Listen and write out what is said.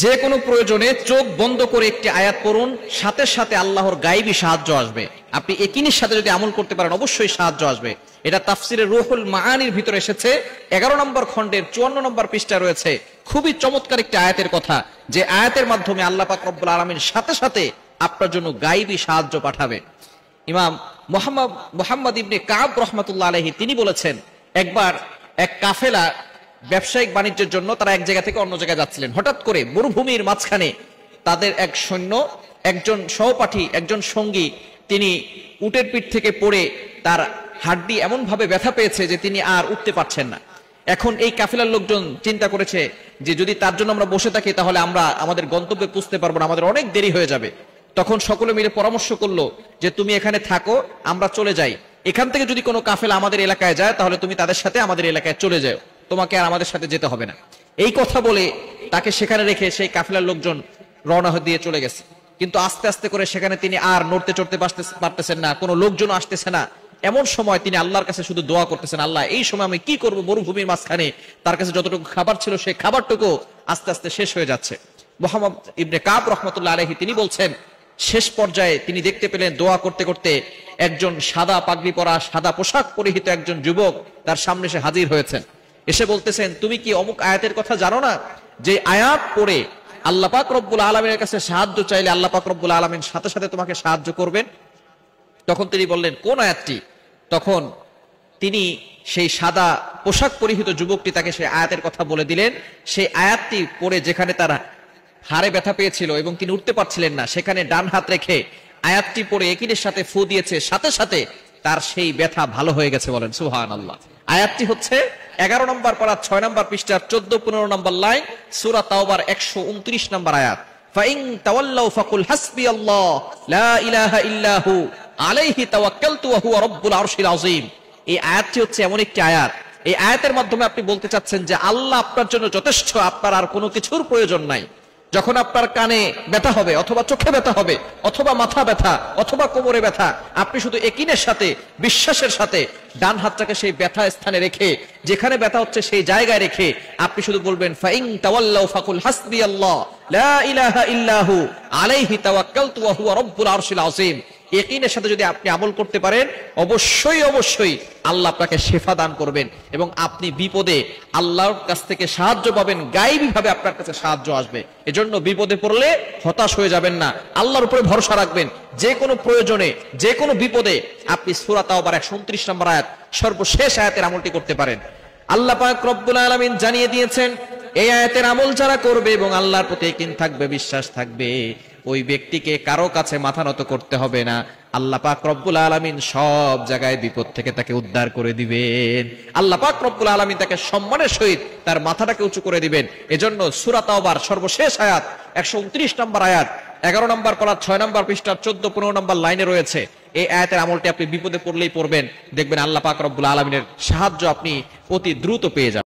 যে কোনো প্রয়োজনে চোখ বন্ধ করে একটি আয়াত পড়ুন, সাথে সাথে আল্লাহর গায়েবী সাহায্য আসবে। আপনি একিনের সাথে যদি আমল করতে পারেন অবশ্যই সাহায্য আসবে। এটা তাফসিরে রুহুল মাআনির ভিতরে এসেছে, 11 নম্বর খণ্ডের 54 নম্বর পৃষ্ঠা রয়েছে। খুবই চমৎকার একটি আয়াতের কথা, যে আয়াতের মাধ্যমে আল্লাহ পাক রব্বুল আলামিন সাথে সাথে আপনার জন্য গায়েবী সাহায্য পাঠাবে। ইমাম মুহাম্মদ ইবনে কাব রাহমাতুল্লাহ আলাইহি তিনি বলেছেন, একবার এক কাফেলা ব্যবসায়িক বাণিজ্যের জন্য তারা এক জায়গা থেকে অন্য জায়গায় যাচ্ছিলেন। হঠাৎ করে মরুভূমির মাঝখানে তাদের এক সৈন্য, একজন সহপাঠী, একজন সঙ্গী, তিনি উটের পিঠ থেকে পড়ে তার হাড্ডি এমন ভাবে ব্যথা পেয়েছে যে তিনি আর উঠতে পারছেন না। এখন এই কাফেলার লোকজন চিন্তা করেছে যে যদি তার জন্য আমরা বসে থাকি তাহলে আমরা আমাদের গন্তব্যে পৌঁছতে পারবো না, আমাদের অনেক দেরি হয়ে যাবে। তখন সকলে মিলে পরামর্শ করলো যে তুমি এখানে থাকো, আমরা চলে যাই। এখান থেকে যদি কোনো কাফেলা আমাদের এলাকায় যায় তাহলে তুমি তাদের সাথে আমাদের এলাকায় চলে যাও, তোমাকে আর আমাদের সাথে যেতে হবে না। এই কথা বলে তাকে সেখানে রেখে সেই কাফেলার লোকজন রওনা দিয়ে চলে গেছে। কিন্তু আস্তে আস্তে করে সেখানে তিনি আর নড়তে চড়তে পারতেছেন না, কোনো লোকজন আসতেছে না। এমন সময় তিনি আল্লাহর কাছে শুধু দোয়া করতেছেন, আল্লাহ এই সময় আমি কি করব, মরুভূমির মাঝখানে তার কাছে যতটুকু খাবার ছিল সেই খাবারটুকু আস্তে আস্তে শেষ হয়ে যাচ্ছে। মুহাম্মদ ইবনে কাব রাহমাতুল্লাহ আলাইহি তিনি বলছেন, শেষ পর্যায়ে তিনি দেখতে পেলেন দোয়া করতে করতে একজন সাদা পাগড়ি পরা, সাদা পোশাক পরিহিত একজন যুবক তার সামনে এসে হাজির হয়েছেন। এসে বলতেছেন, তুমি কি অমুক আয়াতের কথা জানো না, যে আয়াত পড়ে আল্লাহ পাক রব্বুল আলামিনের কাছে সাহায্য চাইলে আল্লাহ পাক রব্বুল আলামিন সাথে সাথে তোমাকে সাহায্য করবেন? তখন তিনি বললেন, কোন আয়াতটি? তখন তিনি সেই সাদা পোশাক পরিহিত যুবকটি তাকে সেই আয়াতের কথা বলে দিলেন। সেই আয়াতটি পড়ে যেখানে তার হাড়ে ব্যথা পেয়েছিল এবং তিনি উঠতে পারছিলেন না, সেখানে ডান হাত রেখে আয়াতটি পড়ে একিনের সাথে ফু দিয়েছে, সাথে সাথে তার সেই ব্যথা ভালো হয়ে গেছে। বলেন সুবহানাল্লাহ। আয়াতটি হচ্ছে 11 নম্বর পারা 6 নম্বর পৃষ্ঠার 14-15 নম্বর লাইন, সূরা তাওবার 129 নম্বর আয়াত। ফাইন তাওয়াল্লাউ ফাকুল হাসবিয়াল্লাহ লা ইলাহা ইল্লাহু আলাইহি তাওয়াক্কালতু ওয়া হুয়া রাব্বুল আরশিল আযীম। এই আয়াতটি হচ্ছে এমন একটি আয়াত, এই আয়াতের মাধ্যমে আপনি বলতে চাচ্ছেন যে আল্লাহ আপনার জন্য যথেষ্ট, আপনার আর কোনো কিছুর প্রয়োজন নাই। যখন আপনার কানে ব্যথা হবে, অথবা চোখে ব্যথা হবে, অথবা মাথা ব্যথা, অথবা কোমরে ব্যথা, আপনি শুধু একিনের সাথে, বিশ্বাসের সাথে ডান হাতটাকে সেই ব্যথা স্থানে রেখে, যেখানে ব্যথা হচ্ছে সেই জায়গায় রেখে আপনি শুধু বলবেন, ফাইন তাওয়াল্লাউ ফাকুল হাসবিয়াল্লাহ লা ইলাহা ইল্লাহু আলাইহি তাওয়াক্কালতু ওয়া হুয়া রাব্বুল আরশিল আযীম। ইয়াকিনের সাথে যদি আপনি আমল করতে পারেন অবশ্যই অবশ্যই আল্লাহ আপনাকে শিফা দান করবেন এবং আপনি বিপদে আল্লাহর কাছ থেকে সাহায্য পাবেন, গায়েবী ভাবে আপনার কাছে সাহায্য আসবে। এজন্য বিপদে পড়লে হতাশ হয়ে যাবেন না, আল্লাহর উপরে ভরসা রাখবেন। যে কোনো প্রয়োজনে, যে কোনো বিপদে আপনি সূরা তাওবার 129 নম্বর আয়াত সর্বশেষ আয়াতের আমলটি করতে পারেন। আল্লাহ পাক রব্বুল আলামিন জানিয়ে দিয়েছেন, এই আয়াতের আমল যারা করবে এবং আল্লাহর প্রতি ঈমান থাকবে, বিশ্বাস থাকবে, ওই ব্যক্তিকে কারো কাছে মাথা নত করতে হবে না। আল্লাহ পাক রব্বুল আলামিন সব জায়গায় বিপদ থেকে তাকে উদ্ধার করে দিবেন। আল্লাহ পাক রব্বুল আলামিন তাকে সম্মানের সহিত তার মাথাটাকে উঁচু করে দিবেন। এজন্য সূরা তাওবার সর্বশেষ আয়াত 129 নম্বর আয়াত, 11 নম্বর পারা 6 নম্বর পৃষ্ঠার 14-15 নম্বর লাইনে রয়েছে। এই আয়াতের আমলটি আপনি বিপদে পড়লেই পড়বেন, দেখবেন আল্লাহ পাক রব্বুল আলামিনের সাহায্য আপনি অতি দ্রুত পেয়ে যাবেন।